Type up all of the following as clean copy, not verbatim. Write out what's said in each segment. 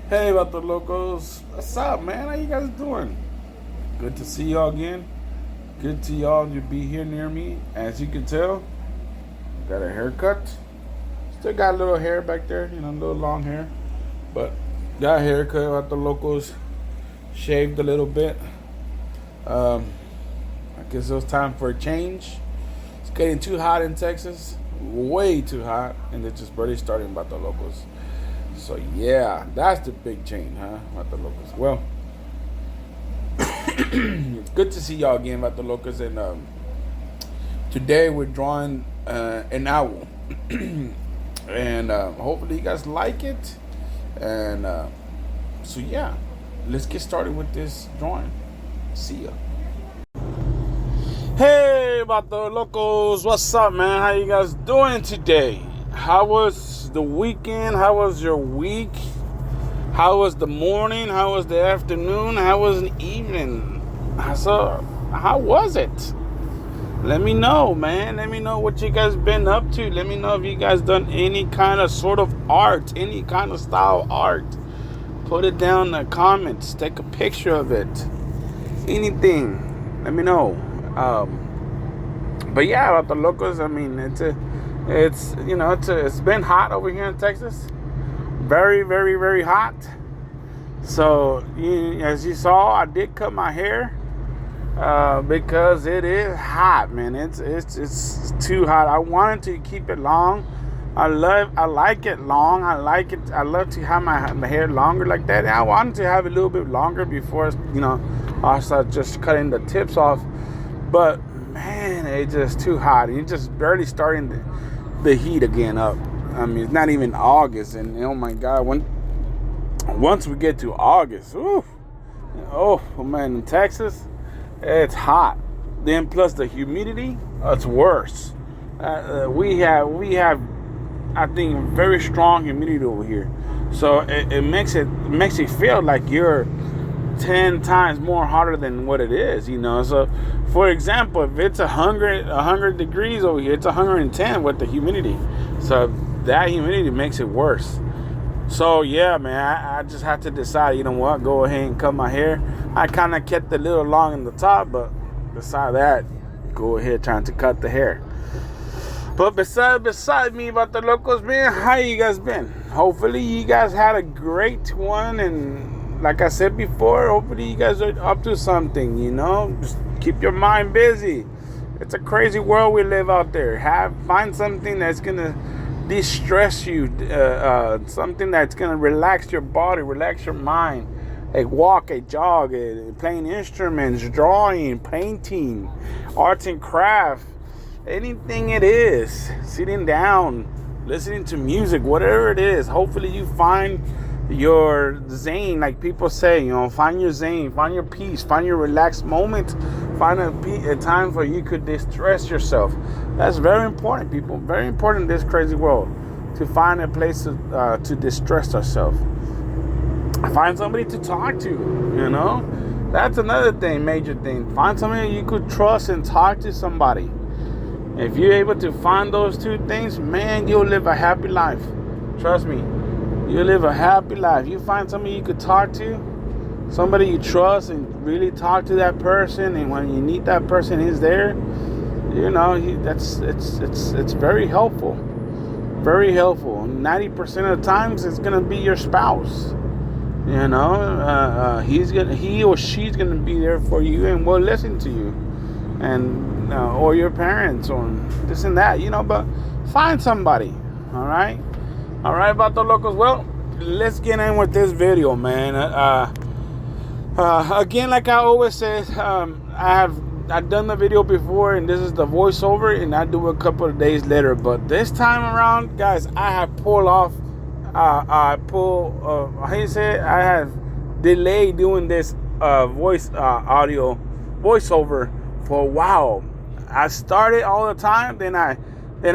Hey, Vato Locos. What's up, man? How you guys doing? Good to see y'all again. Good to y'all to be here near me. As you can tell, got a haircut. Still got a little hair back there, a little long hair. But got a haircut, Vato Locos. Shaved a little bit. I guess it was time for a change. It's getting too hot in Texas. Way too hot. And it's just barely starting, Vato Locos. So yeah, that's the big change, huh? About the locals. Well, it's good to see y'all again, about the locals. And today we're drawing an owl, and hopefully you guys like it. And so yeah, let's get started with this drawing. See ya. Hey, about the locals. What's up, man? How you guys doing today? How was the weekend? How was your week? How was the morning? How was the afternoon? How was the evening? How was it? Let me know, man. Let me know what you guys been up to. Let me know if you guys done any kind of sort of art, any kind of style of art. Put it down in the comments. Take a picture of it. Anything. Let me know. But yeah, about the locals, I mean, it's been hot over here in Texas. Very, very, very hot. So as you saw, I did cut my hair because it is hot, man. It's too hot. I wanted to keep it long. I like it long. I love to have my hair longer like that. And I wanted to have it a little bit longer before I start just cutting the tips off. But man, it's just too hot. It's just barely starting the heat again up. I mean, it's not even August, and oh my God, once we get to August, oh man, in Texas, it's hot. Then plus the humidity, it's worse. We have, I think, very strong humidity over here, so it makes it feel like you're 10 times more hotter than what it is, So, for example, if it's 100 degrees over here, it's 110 with the humidity. So that humidity makes it worse. So yeah, man, I just had to decide, go ahead and cut my hair. I kind of kept it a little long in the top, but beside that, go ahead trying to cut the hair. But beside me, about the locals, man, how you guys been? Hopefully you guys had a great one, and like I said before, hopefully you guys are up to something, Just keep your mind busy. It's a crazy world we live out there. Find something that's gonna de-stress you, something that's gonna relax your body, relax your mind. A walk, a jog, playing instruments, drawing, painting, arts and craft, anything it is. Sitting down, listening to music, whatever it is. Hopefully you find your zen, like people say, find your zen, find your peace, find your relaxed moment, find a time where you could distress yourself. That's very important, people. Very important in this crazy world, to find a place to distress ourselves. Find somebody to talk to, That's another thing, major thing. Find somebody you could trust and talk to somebody. If you're able to find those two things, man, you'll live a happy life. Trust me. You live a happy life. You find somebody you could talk to, somebody you trust, and really talk to that person. And when you need that person, he's there. It's very helpful. Very helpful. 90% of the times, it's gonna be your spouse. He or she's gonna be there for you and will listen to you, and or your parents, or this and that. But find somebody. All right. All right, about the locals. Well, let's get in with this video, man. Again, like I always say, I've done the video before, and this is the voiceover, and I do a couple of days later. But this time around, guys, I have pulled off. How do you say it? I have delayed doing this audio voiceover for a while. I started all the time, then I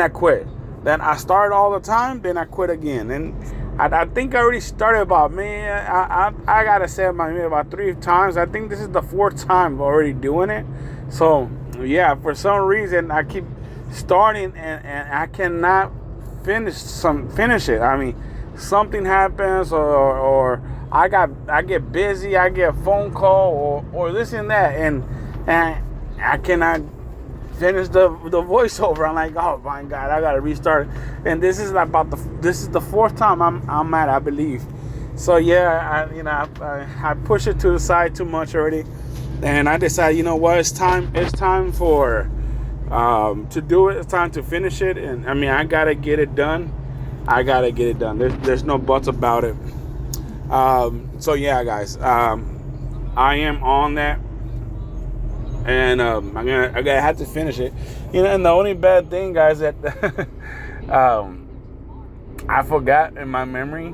quit. Then I started all the time, then I quit again. And I think I already started about, I gotta say about 3 times. I think this is the 4th time already doing it. So yeah, for some reason I keep starting and I cannot finish it. I mean, something happens, or I get busy, I get a phone call or this and that, and I cannot finish the voiceover. I'm like, oh my God, I gotta restart. And this is the fourth time I'm at, I believe. So yeah, I push it to the side too much already, and I decided, you know what, it's time for to do it. It's time to finish it, and I mean, I gotta get it done. There's no buts about it. So yeah, guys, I am on that, and I'm gonna have to finish it. And the only bad thing, guys, that I forgot in my memory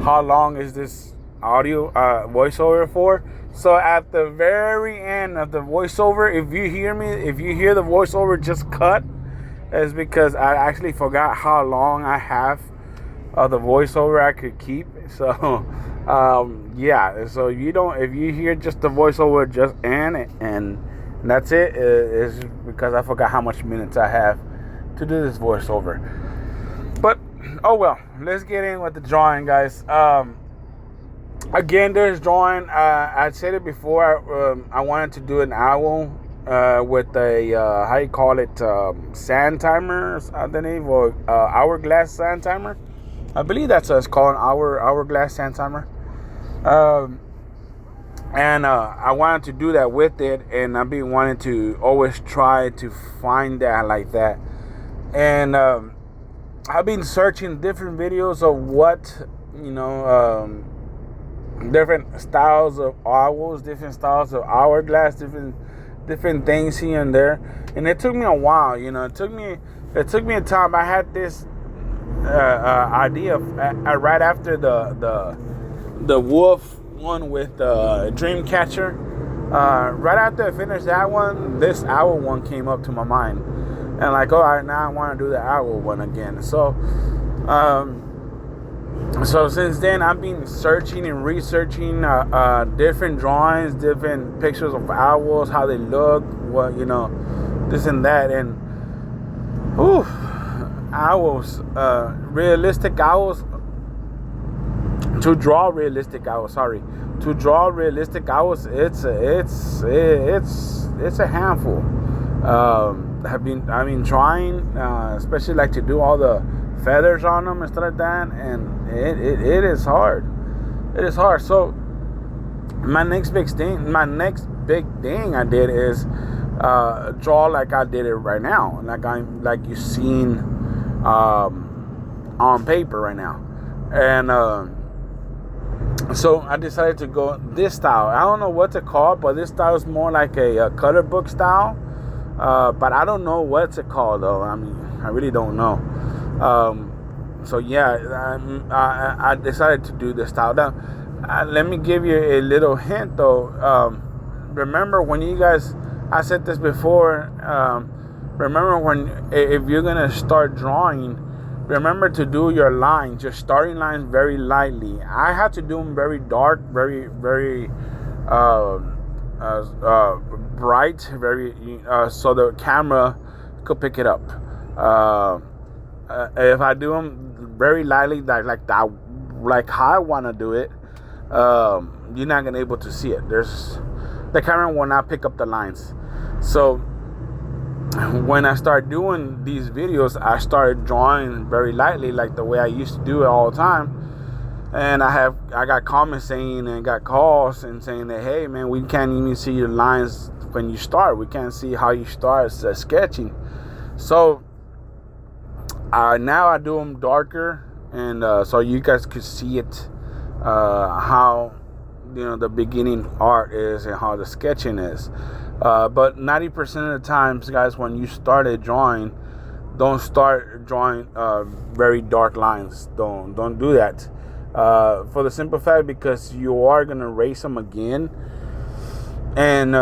how long is this audio voiceover for. So at the very end of the voiceover, if you hear the voiceover just cut, it's because I actually forgot how long I have of the voiceover I could keep. So yeah, so if you hear just the voiceover just end and that's it, it's because I forgot how much minutes I have to do this voiceover. But oh well, let's get in with the drawing, guys. Again, there's drawing. I said it before. I wanted to do an owl with a how you call it, sand timer, I believe, or hourglass sand timer. I believe that's what it's called, hourglass sand timer. And I wanted to do that with it, and I've been wanting to always try to find that like that. And I've been searching different videos of what, different styles of owls, different styles of hourglass, different things here and there. And it took me a while, it took me a time. I had this idea right after the wolf one with the dream catcher. Right after I finished that one, this owl one came up to my mind, and like, all right, now I want to do the owl one again. So since then, I've been searching and researching different drawings, different pictures of owls, how they look, what, this and that. And owls, realistic owls, to draw realistic owls, it's a handful. I've been trying, especially like to do all the feathers on them and stuff like that, and it is hard. It is hard. So my next big thing I did is draw like I did it right now, like you seen on paper right now. And so I decided to go this style. I don't know what to call it, but this style is more like a color book style. But I don't know what's it called though. I mean, I really don't know. So yeah, I decided to do this style. Now, let me give you a little hint though. Remember when you guys, I said this before, remember if you're gonna start drawing, remember to do your lines, your starting lines, very lightly. I had to do them very dark, very, very bright, very so the camera could pick it up. If I do them very lightly, like how I want to do it, you're not gonna be able to see it. The camera will not pick up the lines. So when I started doing these videos, I started drawing very lightly, like the way I used to do it all the time. And I got comments saying, and got calls and saying that, hey man, we can't even see your lines when you start. We can't see how you start sketching. So now I do them darker, and so you guys could see it, how the beginning art is and how the sketching is. But 90% of the times, guys, when you started drawing, don't start drawing very dark lines. Don't do that. For the simple fact, because you are gonna erase them again, and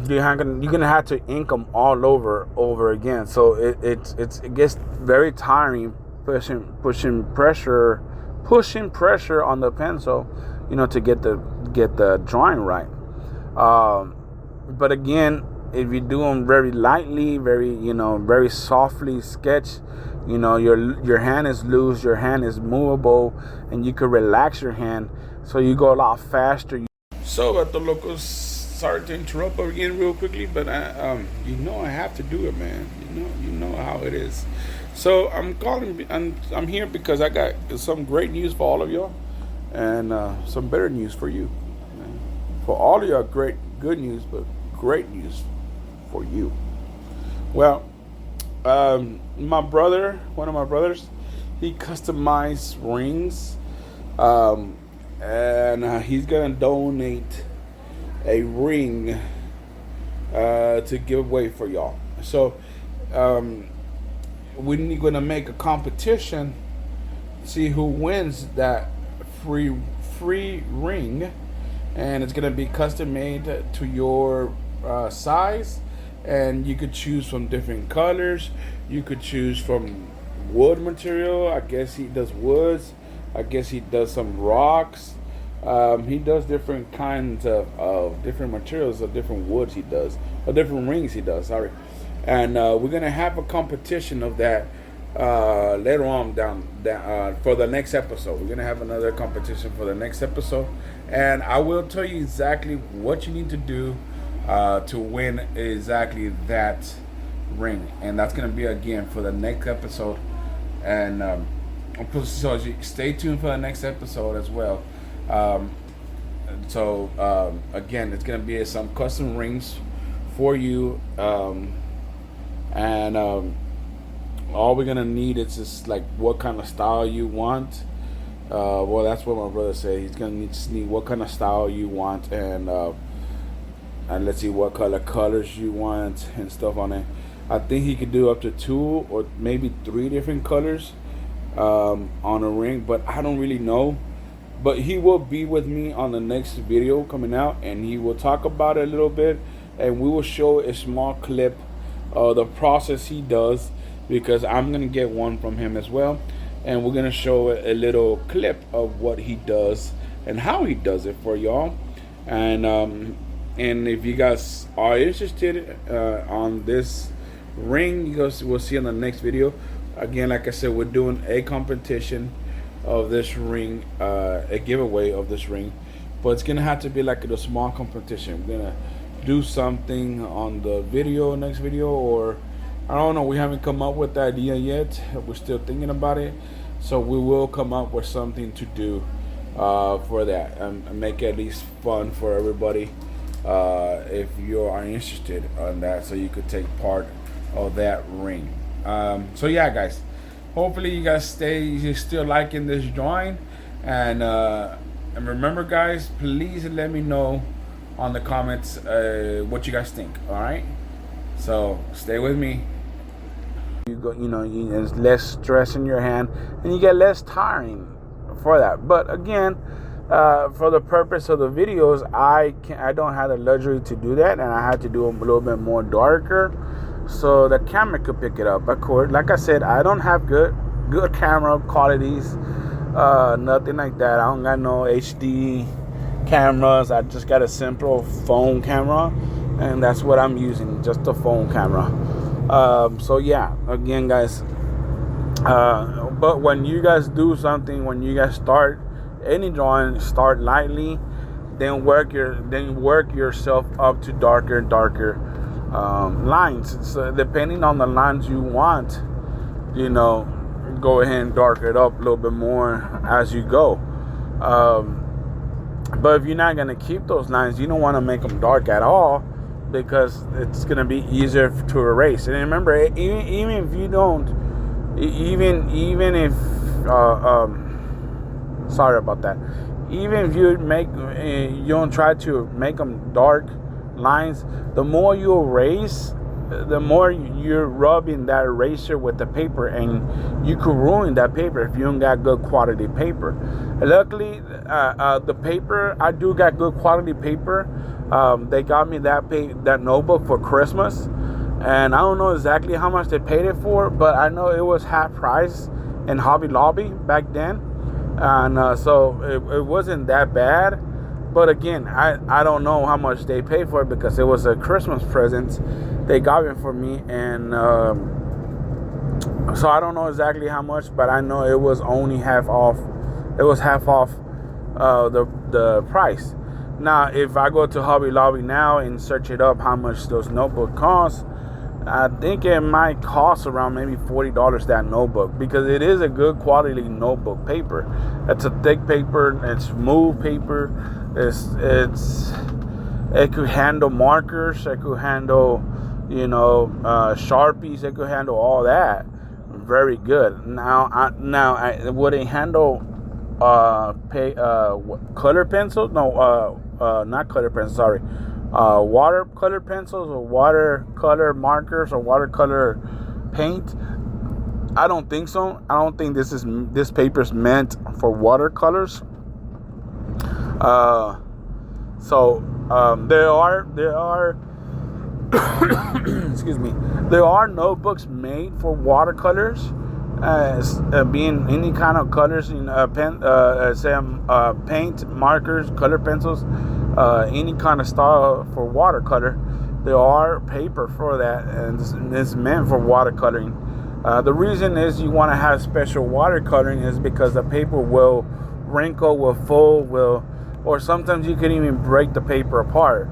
you're gonna have to ink them all over again. So it gets very tiring, pushing pressure on the pencil, to get the drawing right. But again, if you do them very lightly, very softly sketch, your hand is loose, your hand is movable, and you can relax your hand, so you go a lot faster. So at the locals, sorry to interrupt again real quickly, but I have to do it, man. You know how it is. So I'm calling. I'm here because I got some great news for all of y'all, and some better news for you. For all of y'all, good news, but great news for you. Well, one of my brothers, he customized rings, and he's gonna donate a ring to give away for y'all. So we're gonna make a competition, see who wins that free ring, and it's gonna be custom made to your size, and you could choose from different colors. You could choose from wood material. I guess he does woods. I guess he does some rocks. He does different kinds of different materials of different woods. He does, or different rings. He does. Sorry, and we're gonna have a competition of that later on down for the next episode. We're gonna have another competition for the next episode, and I will tell you exactly what you need to do to win exactly that ring, and that's gonna be again for the next episode. And so stay tuned for the next episode as well. Again, it's gonna be some custom rings for you, and all we're gonna need is just like what kind of style you want. Well, that's what my brother said. He's gonna need what kind of style you want, and let's see what colors you want and stuff on it. I think he could do up to 2 or maybe 3 different colors on a ring, but I don't really know. But he will be with me on the next video coming out, and he will talk about it a little bit, and we will show a small clip of the process he does, because I'm gonna get one from him as well, and we're gonna show a little clip of what he does and how he does it for y'all. And if you guys are interested on this ring, you guys will see in the next video. Again, like I said, we're doing a competition of this ring, a giveaway of this ring, but it's gonna have to be like a small competition. We're gonna do something on the next video, or I don't know. We haven't come up with the idea yet. We're still thinking about it, so we will come up with something to do for that, and make it at least fun for everybody. If you are interested on that, so you could take part of that ring. So yeah, guys, hopefully you guys you're still liking this drawing, and remember, guys, please let me know on the comments what you guys think. All right, so stay with me. There's less stress in your hand, and you get less tiring for that. But again, for the purpose of the videos, I don't have the luxury to do that, and I had to do them a little bit more darker, so the camera could pick it up. Of course, like I said, I don't have good camera qualities, nothing like that. I don't got no HD cameras. I just got a simple phone camera, and that's what I'm using, just a phone camera. So yeah, again, guys, but when you guys do something, when you guys start any drawing, start lightly, then work yourself up to darker and darker lines. So depending on the lines you want, go ahead and darken it up a little bit more as you go. But if you're not going to keep those lines, you don't want to make them dark at all, because it's going to be easier to erase. And remember, even if you don't, even if sorry about that, even if you don't try to make them dark lines, the more you erase, the more you're rubbing that eraser with the paper, and you could ruin that paper if you don't got good quality paper. Luckily, the paper, I do got good quality paper. They got me that notebook for Christmas, and I don't know exactly how much they paid it for, but I know it was half price in Hobby Lobby back then, and so it wasn't that bad. But again, I don't know how much they paid for it because it was a Christmas present they got it for me, and so I don't know exactly how much, but I know it was only half off. It was half off the price. Now, if I go to Hobby Lobby now and search it up, how much those notebooks cost, I think it might cost around maybe $40 that notebook, because it is a good quality notebook paper. It's a thick paper, it's smooth paper. It could handle markers, it could handle Sharpies, it could handle all that. Very good. Now, would it handle color pencils? No, not color pencils. Sorry, watercolor pencils or watercolor markers or watercolor paint? I don't think so. I don't think this paper's meant for watercolors. There are excuse me. There are notebooks made for watercolors, being any kind of colors in paint, markers, color pencils, any kind of style for watercolor. There are paper for that, and it's meant for watercoloring. The reason is you want to have special watercoloring is because the paper will wrinkle, will fold, or sometimes you can even break the paper apart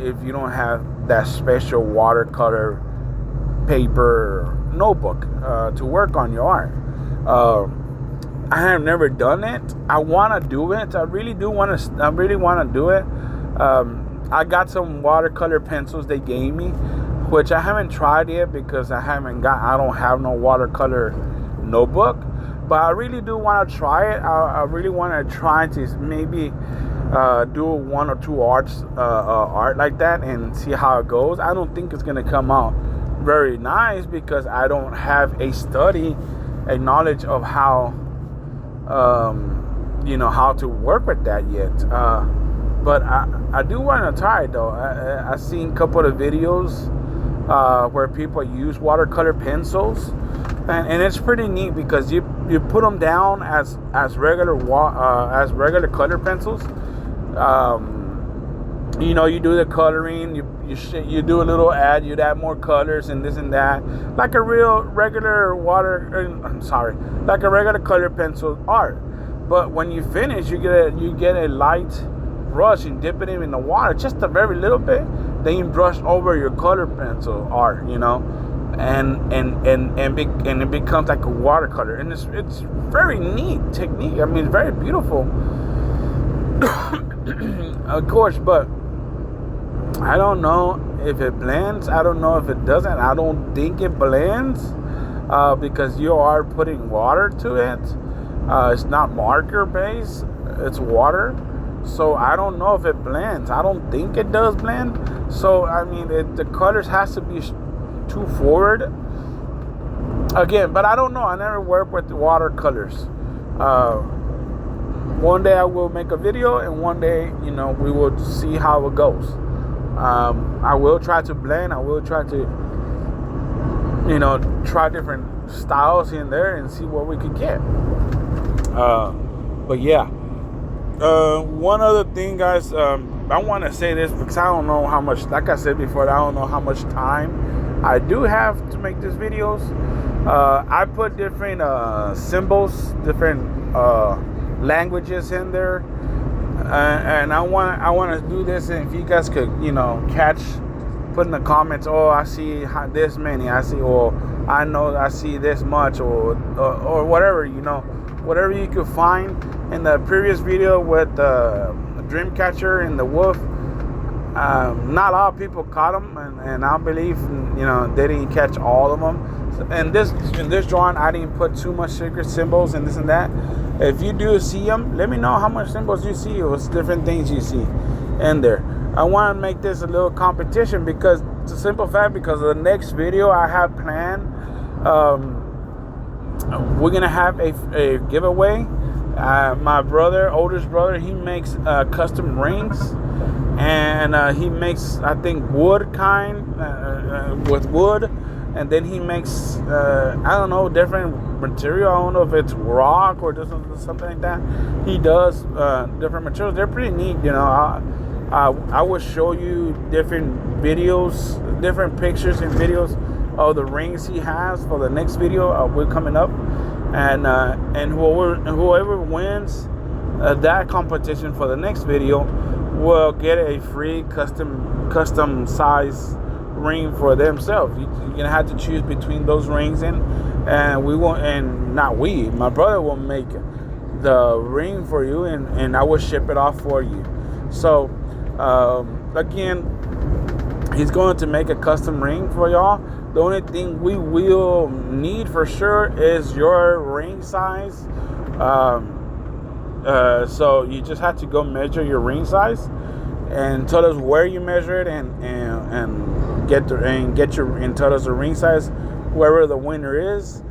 if you don't have that special watercolor paper notebook to work on your art. I have never done it. I want to do it. I really want to do it. I got some watercolor pencils they gave me, which I haven't tried yet because I don't have no watercolor notebook. But I really do want to try it. I really want to try to maybe do one or two art like that and see how it goes. I don't think it's gonna come out very nice because I don't have a knowledge of how how to work with that yet. But I do want to try it though. I've seen a couple of videos where people use watercolor pencils, and it's pretty neat because you put them down as regular color pencils. You do the coloring, you do a little add, you'd add more colors and this and that, like a regular color pencil art. But when you finish, you get a light brush and dip it in the water, just a very little bit. Then you brush over your color pencil art, and it becomes like a watercolor, and it's very neat technique. I mean, it's very beautiful. Of course, but I don't know if it blends. I don't know if it doesn't. I don't think it blends because you are putting water to it. It's not marker based. It's water. So I don't know if it blends. I don't think it does blend. So I mean, the colors has to be too forward. Again, but I don't know. I never worked with the watercolors. One day I will make a video, and one day, we will see how it goes. I will try to blend. I will try to, try different styles in there and see what we could get. But yeah. One other thing, guys, I want to say this because I don't know how much, like I said before, I don't know how much time I do have to make these videos. I put different symbols, different languages in there, and I want to do this. And if you guys could, put in the comments, oh, I see this many, I see, or I know I see this much, or whatever, whatever you could find. In the previous video with the Dreamcatcher and the wolf, not a lot of people caught them, and I believe they didn't catch all of them. And in this drawing, I didn't put too much secret symbols and this and that. If you do see them, let me know how much symbols you see or different things you see in there. I want to make this a little competition because it's a simple fact, because of the next video I have planned, we're gonna have a giveaway. My oldest brother, he makes custom rings, and he makes, I think, wood kind with wood, and then he makes I don't know, different material. I don't know if it's rock or something like that. He does different materials. They're pretty neat, you know. I will show you different videos, different pictures and videos of the rings he has for the next video. We're coming up, and whoever wins that competition for the next video will get a free custom size ring for themselves. You're gonna have to choose between those rings, and we won't, and not we, my brother will make the ring for you, and I will ship it off for you. So again, he's going to make a custom ring for y'all. The only thing we will need for sure is your ring size. So you just have to go measure your ring size and tell us where you measure it, and tell us the ring size, whoever the winner is,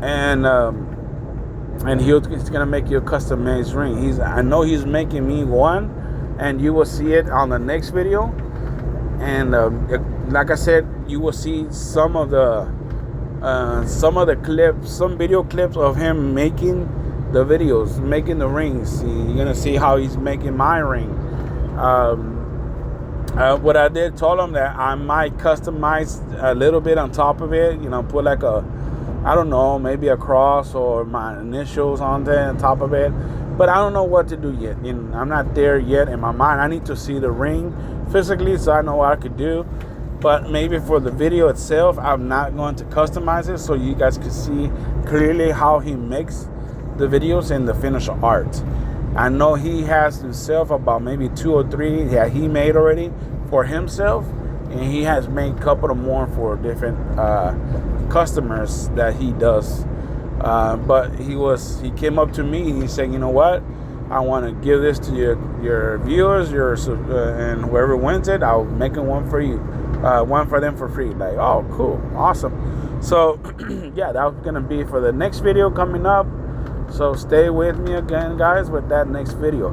and he's gonna make you a custom made ring. I know he's making me one, and you will see it on the next video. And like I said, you will see some of the clips, some video clips of him making the videos, making the rings. You're gonna see how he's making my ring. What I did, told him that I might customize a little bit on top of it, you know, put like I don't know, maybe a cross or my initials on there on top of it. But I don't know what to do yet. You know, I'm not there yet in my mind. I need to see the ring physically so I know what I could do. But maybe for the video itself, I'm not going to customize it so you guys can see clearly how he makes the videos and the finished art. I know he has himself about maybe 2 or 3 that he made already for himself, and he has made a couple of more for different customers that he does. But he came up to me and he said, you know what, I want to give this to your viewers, and whoever wins it, I'll make one for you, one for them for free. Like, oh, cool, awesome. So yeah, that's gonna be for the next video coming up. So stay with me again, guys, with that next video.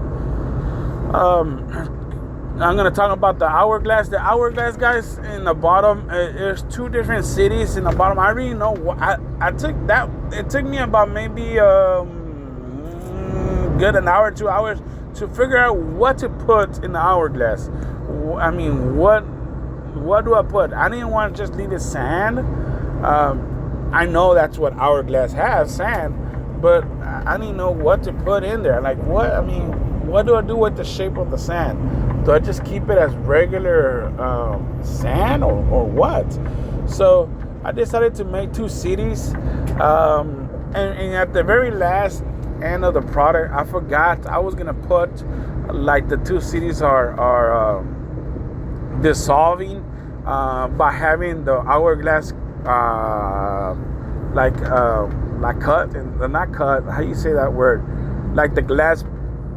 I'm going to talk about the hourglass. The hourglass, guys, in the bottom, there's 2 different cities in the bottom. I really know what I took that. It took me about maybe good an hour, 2 hours to figure out what to put in the hourglass. I mean, what do I put? I didn't want to just leave it sand. I know that's what hourglass has, sand, but I didn't know what to put in there. Like, what do I do with the shape of the sand? Do I just keep it as regular sand or what? So I decided to make 2 cities. And at the very last end of the product, I forgot I was going to put, like, the 2 cities are dissolving by having the hourglass like cut, and not cut, how you say that word, like the glass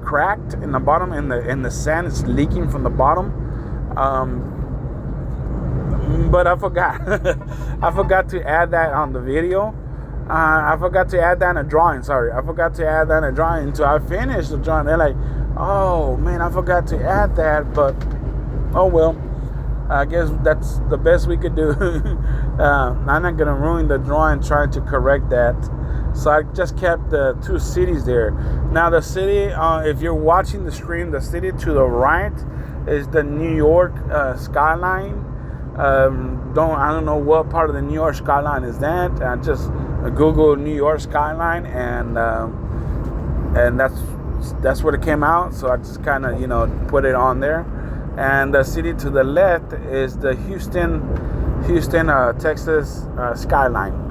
cracked in the bottom, and the sand is leaking from the bottom. But I forgot I forgot to add that on the video. I forgot to add that in a drawing. I forgot to add that in a drawing until I finished the drawing. They're like, oh man, I forgot to add that, but oh well, I guess that's the best we could do. I'm not gonna ruin the drawing trying to correct that. So I just kept the 2 cities there. Now the city, if you're watching the screen, the city to the right is the New York skyline. I don't know what part of the New York skyline is that. I just Googled New York skyline, and that's what it came out. So I just kind of put it on there. And the city to the left is the Houston, Texas skyline.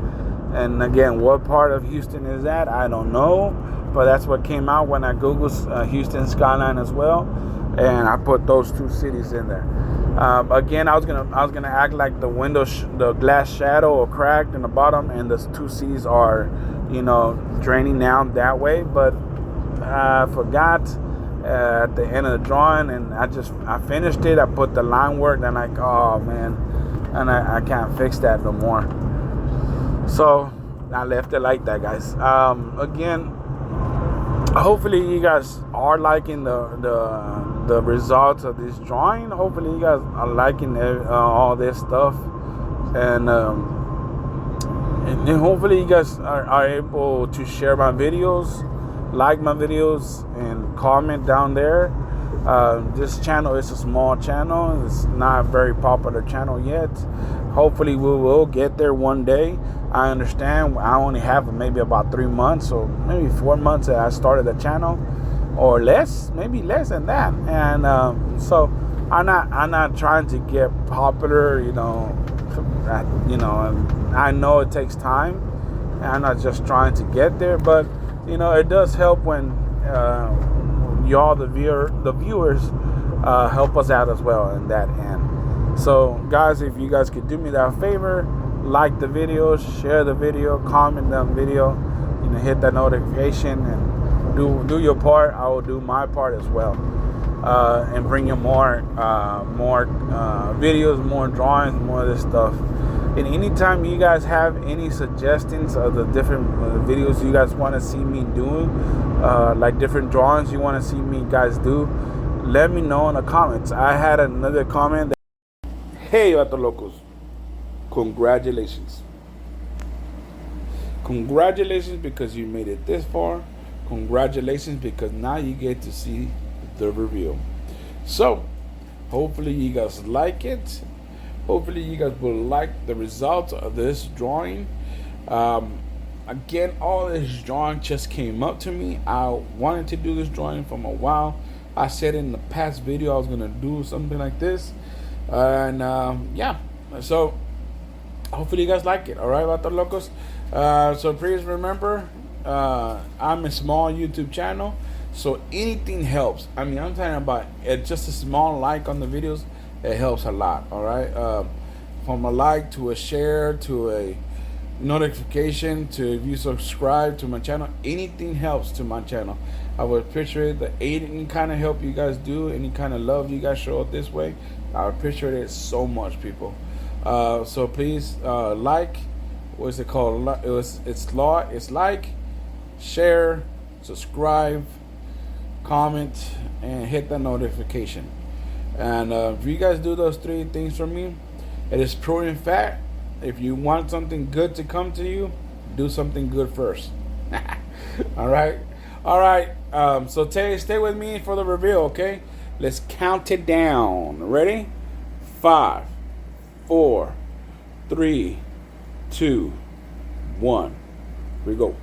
And again, what part of Houston is that? I don't know, but that's what came out when I Googled Houston skyline as well, and I put those 2 cities in there. Again, I was gonna act like the the glass shadow or cracked in the bottom, and the 2 cities are, draining down that way. But I forgot at the end of the drawing, and I finished it. I put the line work, and like, oh man, and I can't fix that no more. So I left it like that, guys. Again, hopefully you guys are liking the results of this drawing. Hopefully you guys are liking all this stuff, and And hopefully you guys are able to share my videos, like my videos, and comment down there. This channel is a small channel. It's not a very popular channel yet. Hopefully we will get there one day. I understand I only have maybe about 3 months or maybe 4 months that I started the channel, or less, maybe less than that. And so I'm not trying to get popular, and I know it takes time. I'm not just trying to get there, but it does help when y'all, the viewers, help us out as well in that end. So guys, if you guys could do me that favor, like the video, share the video, comment on the video, hit that notification, and do your part. I will do my part as well, and bring you more videos, more drawings, more of this stuff. And anytime you guys have any suggestions of the different videos you guys want to see me doing, like different drawings you want to see me guys do, let me know in the comments. I had another comment that, hey, Vato Locos, congratulations. Congratulations because you made it this far. Congratulations because now you get to see the reveal. So, hopefully you guys like it. Hopefully you guys will like the results of this drawing. Again, all this drawing just came up to me. I wanted to do this drawing from a while. I said in the past video I was going to do something like this. And yeah, so hopefully you guys like it. All right, Vato Locos. So please remember, I'm a small YouTube channel, so anything helps. I mean, I'm talking about just a small like on the videos. It helps a lot. All right, from a like to a share to a notification to if you subscribe to my channel, anything helps to my channel. I would appreciate the any kind of help you guys do, any kind of love you guys show up this way. I appreciate it so much, people. So please like. What's it called? It's like, share, subscribe, comment, and hit the notification. And if you guys do those 3 things for me, it is proven fact. If you want something good to come to you, do something good first. All right. So stay with me for the reveal. Okay. Let's count it down. Ready? 5, 4, 3, 2, 1. Here we go.